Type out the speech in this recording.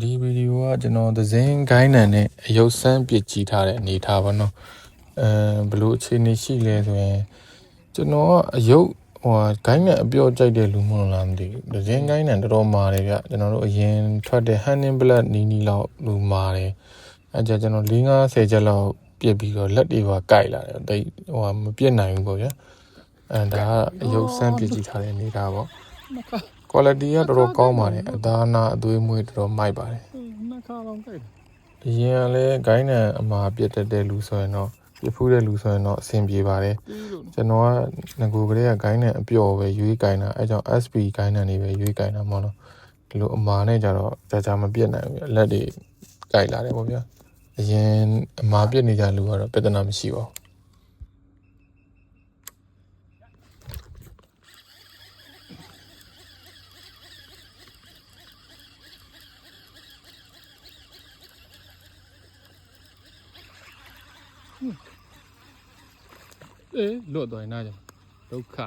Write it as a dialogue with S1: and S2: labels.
S1: ဒီဗီဒီယိုကကျွန်တော်သဇင်းဂိုင်းနံနဲ့အယုတ်ဆန်းပစ်ကြည့်ထားတဲ့အနေထားပါနော်ဘလို့အခြေအနေရှိလဲဆိုရင်ကျွန်တော်ကအယုတ်ဂိုင်းနံအပြော့ကြိုက်တဲ့လူမဟုတ်လားမသိဘူးသဇင်းဂိုင်းနံတော်တော်မာတယ်ဗျကျွန်တော်တို့အရင်ထွက်တဲ့ Hunting Blood နီးလောက်လူမာတယ်အဲကြကျွန်တော်50ချက်လောက်ပြစ်ပြီးတော့လက်တွေပါကိုက်လာတယ်တိတ်မပြစ်နိုင်ဘူးပေါ့ဗျာဒါကအယုတ်ဆန်းပစ်ကြည့်ထားတဲ့အနေထားပေါ့quality ကတော်တော်ကောင်းပါတယ်အသားနာအသွေးမွေးတော်တော်မိုက်ပါတယ်နှစ်ခါလောက်ကြိုက်တယ်အရင်ကလည်းဂိုင်းနံအမှာပြတ်တဲ့လူဆိုရင်တော့ပြဖူးတဲ့လူဆိုရင်တော့အဆင်ပြေပါတယ်ကျွန်တော်ကငကိုကလေးကဂိုင်းနံအပျော်ပဲရွေးဂိုင်းတာအဲကြောင့် SP ဂိုင်းနံတွေပဲရွေးဂိုင်းတာမဟုတ်လို့ဒီလိုအမှာနဲ့ကြတော့ကြာမပြတ်နိုင်ဘူးလက်တွေကြိုက်လာတယ်ပေါ့ဗျာအရင်အမှာပြတ်နေကြလူကတော့ပြဿနာမရှိပါဘူးလွတ်သွားရင်နားကြဒုက္ခ